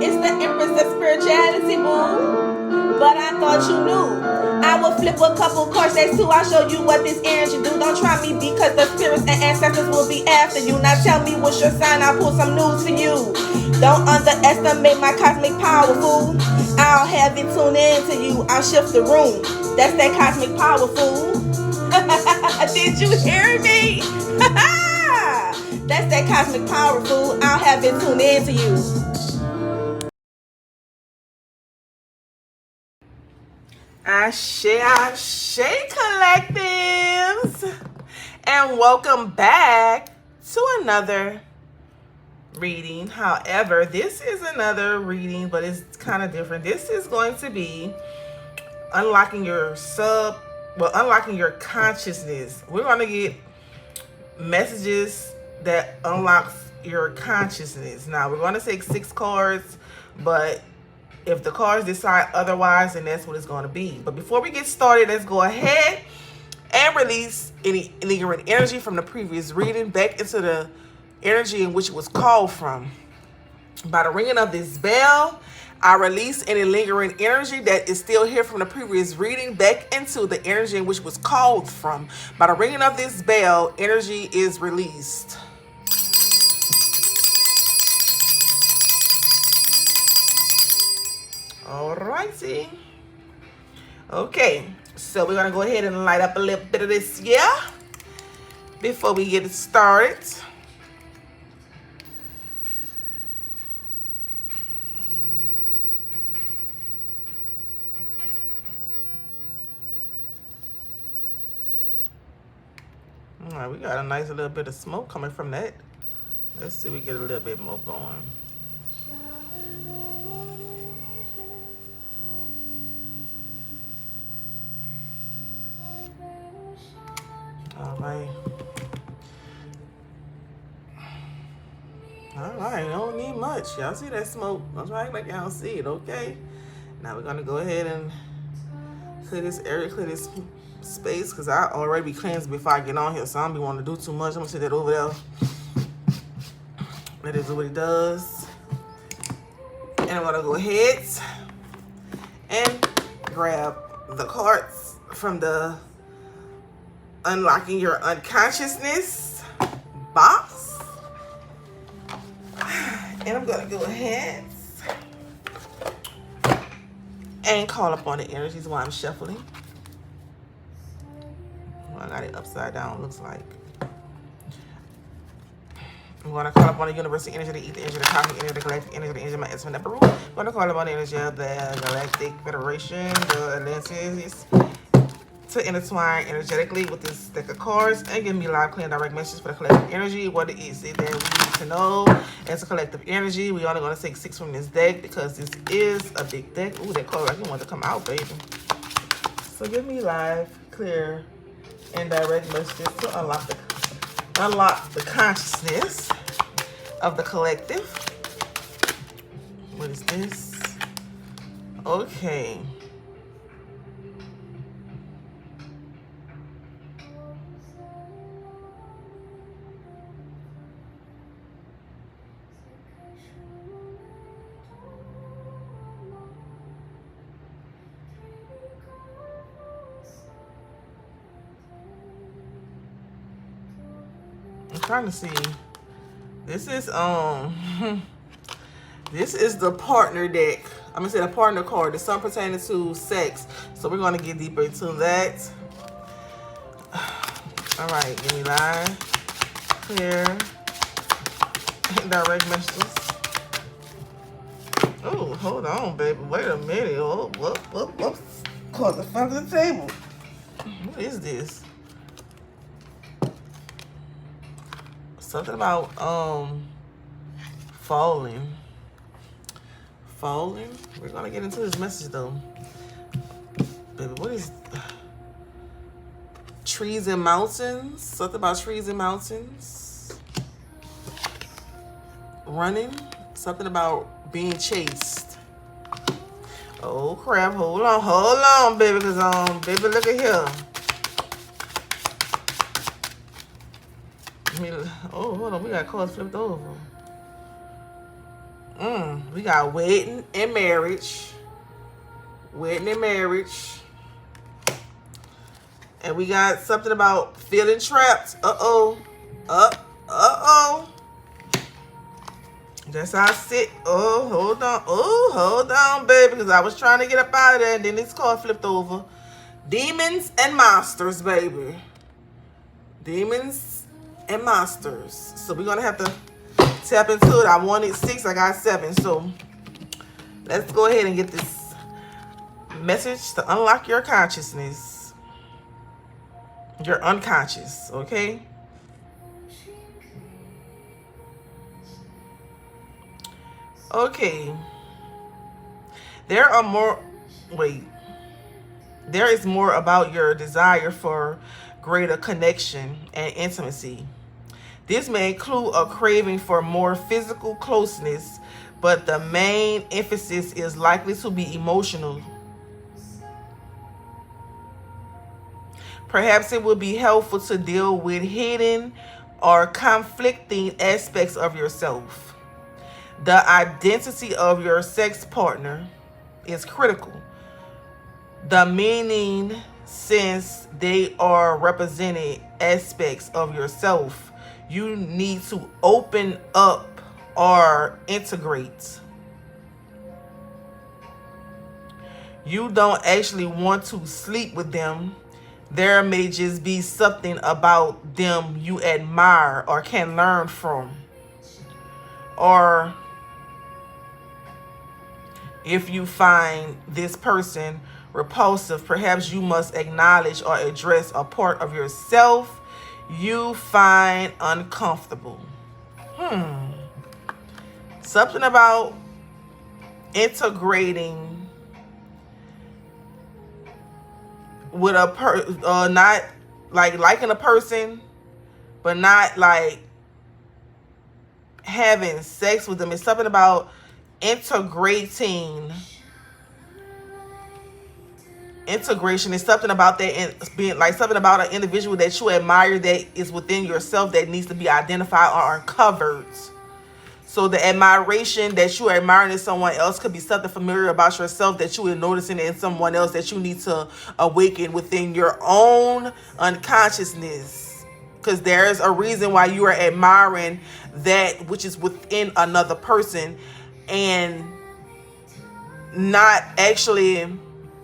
It's the Empress of Spirituality, boo. But I thought you knew. I will flip a couple cards next to. I'll show you what this energy do. Don't try me because the spirits and ancestors will be after you. Now tell me what's your sign. I'll pull some news for you. Don't underestimate my cosmic power, fool. I'll have it tune in to you. I'll shift the room. That's that cosmic power, fool. Did you hear me? That's that cosmic power, fool. I'll have it tune in to you. Ashe collectives, and welcome back to another reading. However, this is another reading, but it's kind of different. This is going to be unlocking your unlocking your consciousness. We're going to get messages that unlocks your consciousness. Now, we're going to take 6 cards, but if the cards decide otherwise, then that's what it's going to be. But before we get started, let's go ahead and release any lingering energy from the previous reading back into the energy in which it was called from. By the ringing of this bell, I release any lingering energy that is still here from the previous reading back into the energy in which it was called from. By the ringing of this bell, energy is released. Alrighty. Okay, so we're gonna go ahead and light up a little bit of this here before we get it started. All right, we got a nice little bit of smoke coming from that. Let's see if we get a little bit more going. All right, don't need much. Y'all see that smoke? Don't try to like y'all don't see it, okay? Now we're gonna go ahead and clear this area, clear this space, because I already be cleansed before I get on here, so I don't be wanting to do too much. I'm gonna sit that over there. Let it do what it does. And I'm gonna go ahead and grab the cards from the Unlocking Your Unconsciousness box. And I'm going to go ahead and call upon the energies while I'm shuffling. Well, I got it upside down, looks like. I'm going to call upon the universal energy, the ether energy, the cosmic energy, the galactic energy, the energy of my instrument number one. I'm going to call upon the energy of the Galactic Federation, the Atlantis, to intertwine energetically with this deck of cards and give me live, clear, and direct messages for the collective energy. What it is that we need to know as a collective energy. We only going to take 6 from this deck because this is a big deck. Ooh, that card, I didn't want to come out, baby. So give me live, clear, and direct messages to unlock the consciousness of the collective. What is this? Okay. I'm trying to see. This is this is the partner deck. I'm gonna say the partner card. It's something pertaining to sex. So we're gonna get deeper into that. All right, give me live, clear, direct messages. Oh, hold on, baby. Wait a minute. Oh, whoop. Call the front of the table. What is this? Something about falling. We're gonna get into this message though. Baby, what is trees and mountains? Something about trees and mountains. Running. Something about being chased. Oh crap, hold on, baby, because baby, look at here. Oh, hold on, we got cards flipped over. We got wedding and marriage. Wedding and marriage. And we got something about feeling trapped. Uh-oh. Uh-oh. That's how I sit. Oh, hold on. Oh, hold on, baby. Because I was trying to get up out of there. And then this card flipped over. Demons and monsters, baby. Demons and monsters. So we're going to have to tap into it. I wanted 6. I got 7. So let's go ahead and get this message to unlock your consciousness. Your unconscious, okay? Okay. There is more about your desire for greater connection and intimacy. This may include a craving for more physical closeness, but the main emphasis is likely to be emotional. Perhaps it would be helpful to deal with hidden or conflicting aspects of yourself. The identity of your sex partner is critical. The meaning, since they are represented aspects of yourself, you need to open up or integrate. You don't actually want to sleep with them. There may just be something about them you admire or can learn from. Or if you find this person repulsive, perhaps you must acknowledge or address a part of yourself you find uncomfortable. Something about integrating with a not like liking a person, but not like having sex with them. It's something about integration is something about that, being like something about an individual that you admire that is within yourself that needs to be identified or uncovered. So the admiration that you are admiring in someone else could be something familiar about yourself that you are noticing in someone else that you need to awaken within your own unconsciousness. Because there's a reason why you are admiring that which is within another person and not actually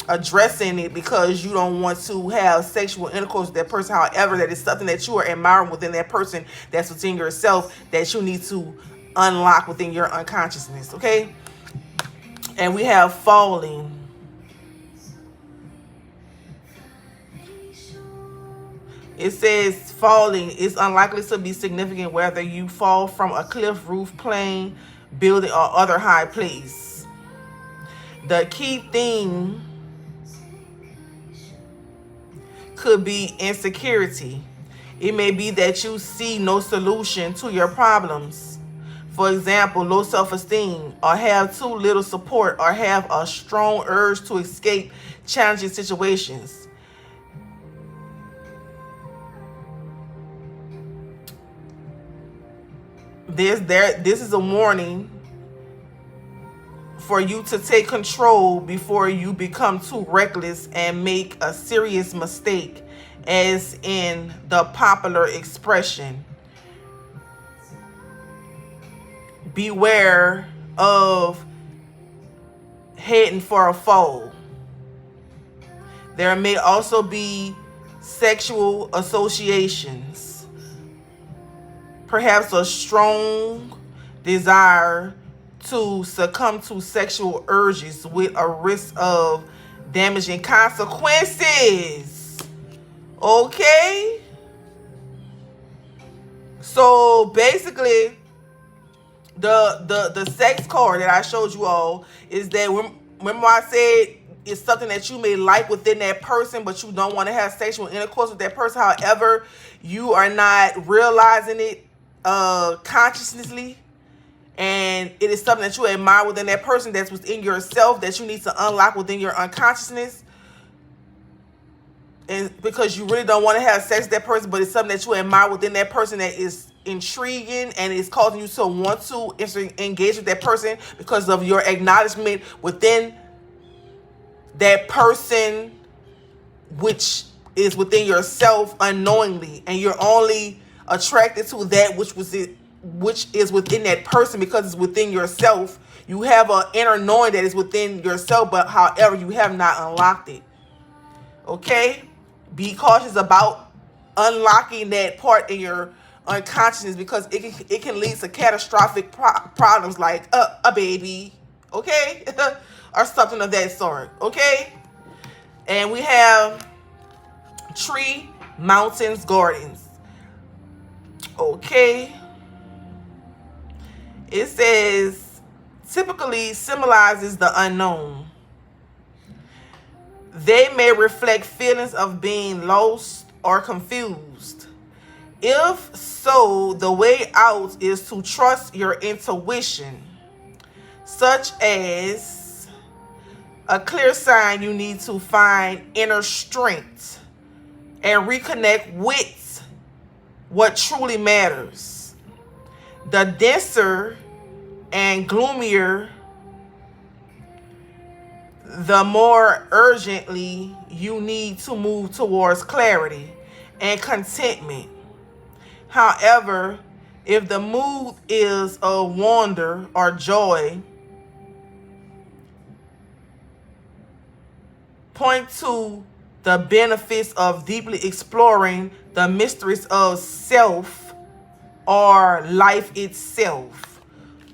addressing it because you don't want to have sexual intercourse with that person. However, that is something that you are admiring within that person that's within yourself that you need to unlock within your unconsciousness, okay? And we have falling. It says falling is unlikely to be significant whether you fall from a cliff, roof, plane, building, or other high place. The key thing could be insecurity. It may be that you see no solution to your problems. For example, low self-esteem, or have too little support, or have a strong urge to escape challenging situations. This is a warning for you to take control before you become too reckless and make a serious mistake, as in the popular expression. Beware of heading for a fall. There may also be sexual associations. Perhaps a strong desire to succumb to sexual urges with a risk of damaging consequences. Okay? So basically, the sex card that I showed you all is that, remember I said it's something that you may like within that person, but you don't want to have sexual intercourse with that person. However, you are not realizing it consciously, and it is something that you admire within that person that's within yourself that you need to unlock within your unconsciousness. And because you really don't want to have sex with that person, but it's something that you admire within that person that is intriguing and it's causing you to want to engage with that person because of your acknowledgement within that person, which is within yourself unknowingly, and you're only attracted to that which is within that person because it's within yourself. You have an inner knowing that is within yourself, but however, you have not unlocked it. Okay? Be cautious about unlocking that part in your unconsciousness because it can lead to catastrophic problems like a baby, okay? Or something of that sort, okay? And we have tree, mountains, gardens. Okay. It says typically symbolizes the unknown. They may reflect feelings of being lost or confused. If so, the way out is to trust your intuition, such as a clear sign you need to find inner strength and reconnect with what truly matters. The denser and gloomier, the more urgently you need to move towards clarity and contentment. However, if the mood is a wonder or joy, point to the benefits of deeply exploring the mysteries of self or life itself.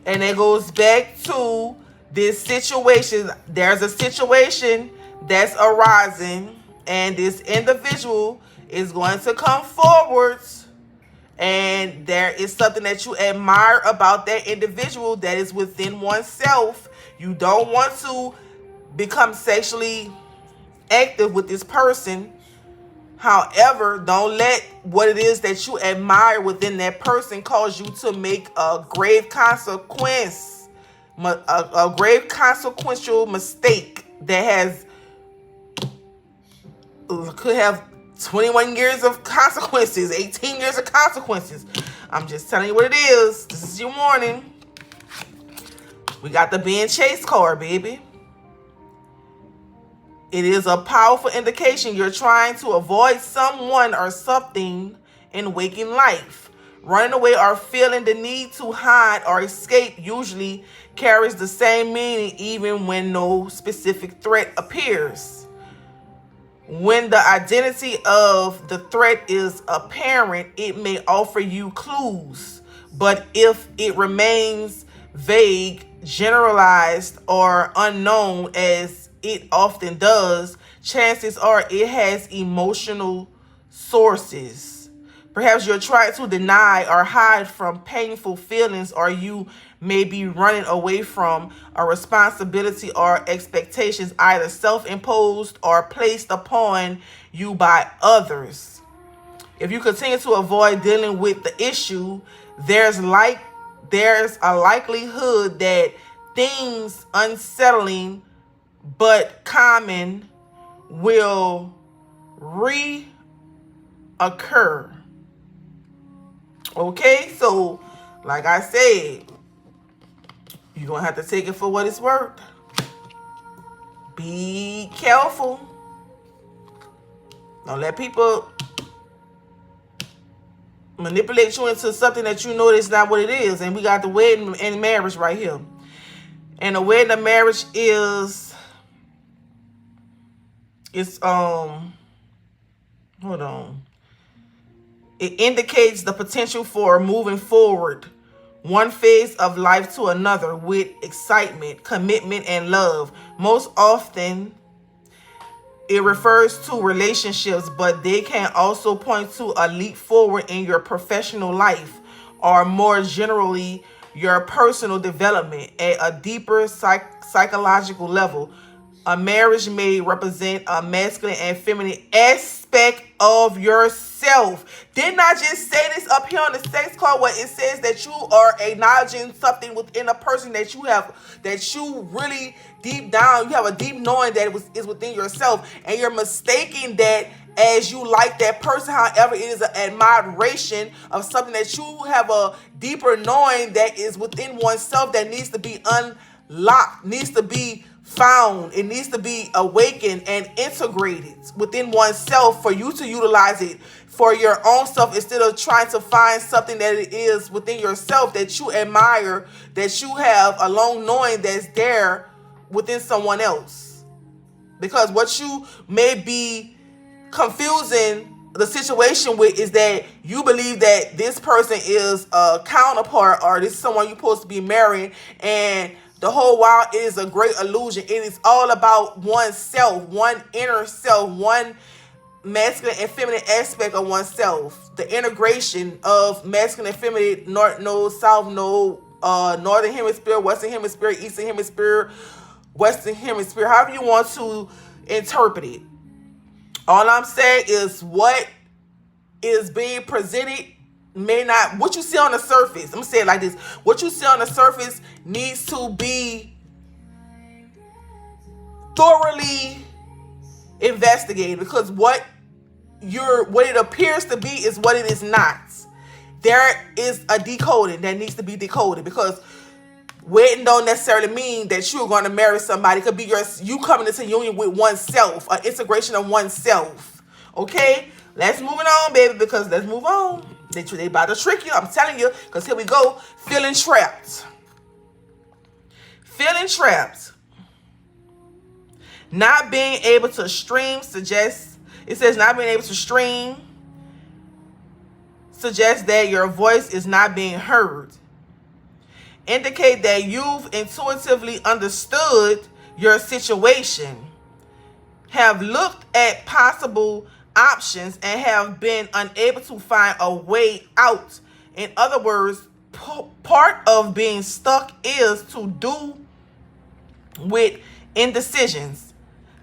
And it goes back to this situation. There's a situation that's arising, and this individual is going to come forward, and there is something that you admire about that individual that is within oneself. You don't want to become sexually active with this person. However, don't let what it is that you admire within that person cause you to make a grave grave consequential mistake that could have 21 years of consequences, 18 years of consequences. I'm just telling you what it is. This is your warning. We got the being chased card, baby. It is a powerful indication you're trying to avoid someone or something in waking life. Running away or feeling the need to hide or escape usually carries the same meaning even when no specific threat appears. When the identity of the threat is apparent, it may offer you clues. But if it remains vague, generalized, or unknown, as it often does, chances are it has emotional sources. Perhaps you're trying to deny or hide from painful feelings, or you may be running away from a responsibility or expectations, either self-imposed or placed upon you by others. If you continue to avoid dealing with the issue, there's a likelihood that things unsettling but common will reoccur. Okay, so like I said, you're going to have to take it for what it's worth. Be careful. Don't let people manipulate you into something that you know is not what it is. And we got the wedding and marriage right here. And the wedding and marriage hold on. It indicates the potential for moving forward one phase of life to another with excitement, commitment, and love. Most often, it refers to relationships, but they can also point to a leap forward in your professional life, or more generally, your personal development at a deeper psychological level. A marriage may represent a masculine and feminine aspect of yourself. Didn't I just say this up here on the sex card where it says that you are acknowledging something within a person that you really deep down, you have a deep knowing that is within yourself, and you're mistaking that as you like that person. However, it is an admiration of something that you have a deeper knowing that is within oneself that needs to be unlocked, needs to be found. It needs to be awakened and integrated within oneself for you to utilize it for your own self, instead of trying to find something that it is within yourself that you admire, that you have a long knowing that's there within someone else. Because what you may be confusing the situation with is that you believe that this person is a counterpart, or this is someone you're supposed to be marrying, and the whole while it is a great illusion. It is all about oneself, one inner self, one masculine and feminine aspect of oneself. The integration of masculine and feminine, north node, south node, northern hemisphere, western hemisphere, eastern hemisphere, western hemisphere, however you want to interpret it. All I'm saying is what is being presented may not, what you see on the surface, I'm going to say it like this, what you see on the surface needs to be thoroughly investigated, because what it appears to be is what it is not. There is a decoding that needs to be decoded, because wedding don't necessarily mean that you're going to marry somebody. It could be you coming into union with oneself, an integration of oneself. Okay, let's move it on, baby, because let's move on. They about to trick you, I'm telling you, because here we go. Feeling trapped. Feeling trapped. Not being able to stream suggests, it says not being able to stream suggests that your voice is not being heard. Indicate that you've intuitively understood your situation, have looked at possible options, and have been unable to find a way out. In other words, part of being stuck is to do with indecisions.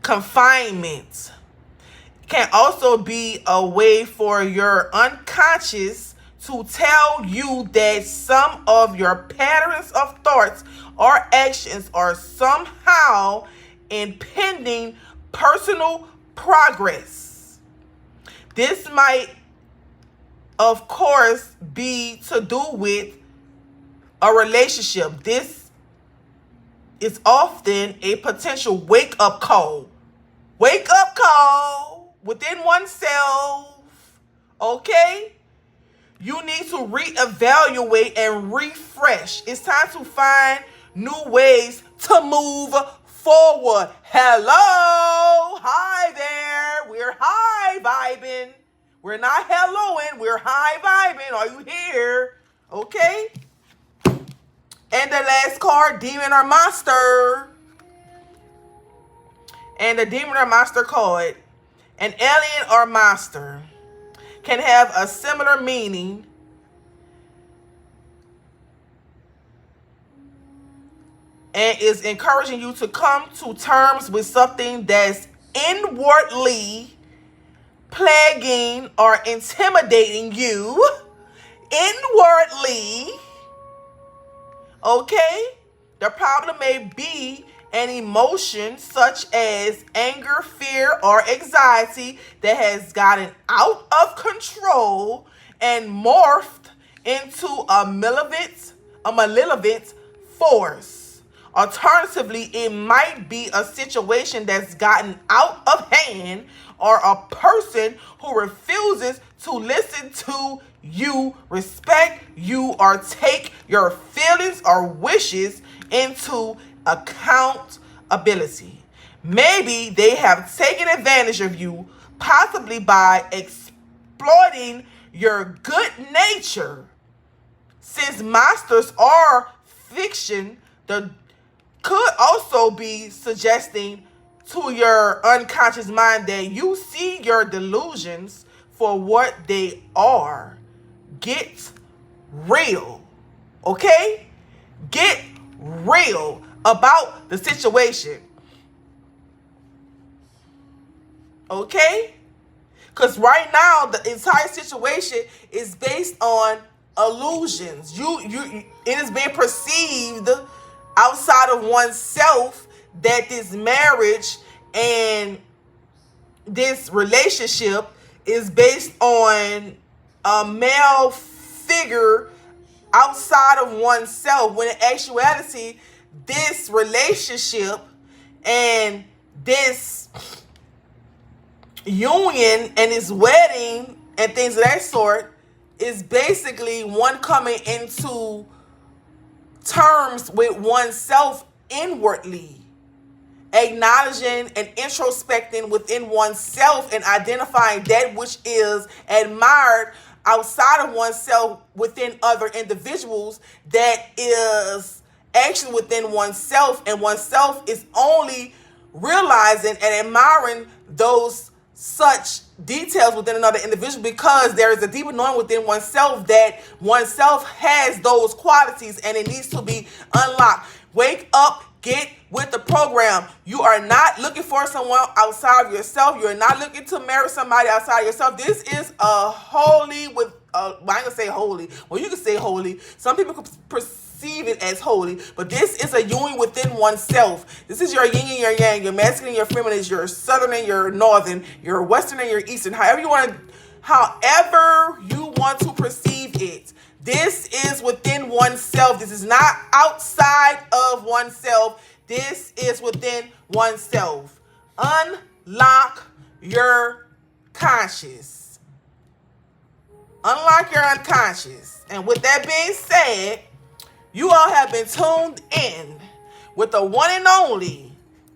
Confinement can also be a way for your unconscious to tell you that some of your patterns of thoughts or actions are somehow impeding personal progress. This might, of course, be to do with a relationship. This is often a potential wake-up call. Wake-up call within oneself. Okay? You need to reevaluate and refresh. It's time to find new ways to move forward. Hello. Hi there. We're high vibing. We're not helloing. We're high vibing. Are you here? Okay. And the last card, demon or monster. And the demon or monster card, an alien or monster, can have a similar meaning and is encouraging you to come to terms with something that's inwardly plaguing or intimidating you. Inwardly. Okay? The problem may be an emotion such as anger, fear, or anxiety that has gotten out of control and morphed into a malevolent force. Alternatively, it might be a situation that's gotten out of hand, or a person who refuses to listen to you, respect you, or take your feelings or wishes into accountability. Maybe they have taken advantage of you, possibly by exploiting your good nature. Since monsters are fiction, the could also be suggesting to your unconscious mind that you see your delusions for what they are. Get real. Okay? Get real about the situation. Okay? Because right now the entire situation is based on illusions. It is being perceived outside of oneself that this marriage and this relationship is based on a male figure outside of oneself, when in actuality, this relationship and this union and this wedding and things of that sort is basically one coming into terms with oneself inwardly, acknowledging and introspecting within oneself and identifying that which is admired outside of oneself within other individuals that is actually within oneself, and oneself is only realizing and admiring those such details within another individual because there is a deeper knowing within oneself that oneself has those qualities and it needs to be unlocked. Wake up, get with the program. You are not looking for someone outside of yourself. You're not looking to marry somebody outside of yourself. This is a holy with well, I ain't gonna say holy. Well, you can say holy. Some people could perceive it as holy, but this is a union within oneself. This is your yin and your yang, your masculine and your feminine, your southern and your northern, your western and your eastern. However you want to perceive it. This is within oneself. This is not outside of oneself. This is within oneself. Unlock your conscious. Unlock your unconscious. And with that being said, you all have been tuned in with the one and only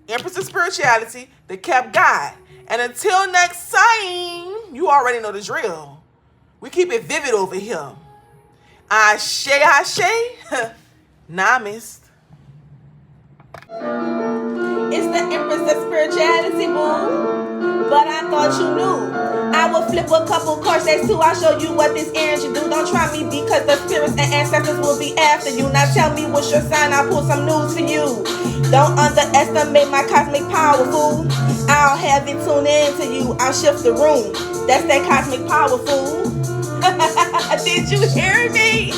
Empress of Spirituality, the Kept God. And until next time, you already know the drill. We keep it vivid over here. Ashe, Namaste. It's the Empress of Spirituality, boo. But I thought you knew. I will flip a couple cards next to. I'll show you what this energy do. Don't try me because the spirits and ancestors will be after you. Now tell me what's your sign. I'll pull some news for you. Don't underestimate my cosmic power, fool. I'll have it tune in to you. I'll shift the room. That's that cosmic power, fool. Did you hear me?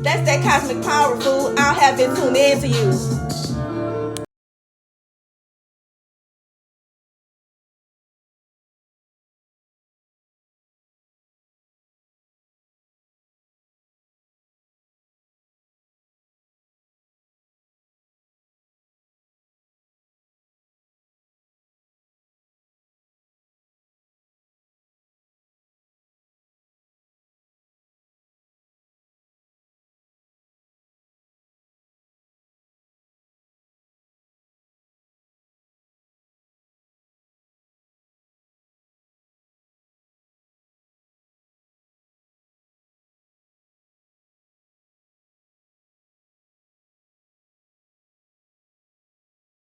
That's that cosmic power, fool. I'll have it tune in to you.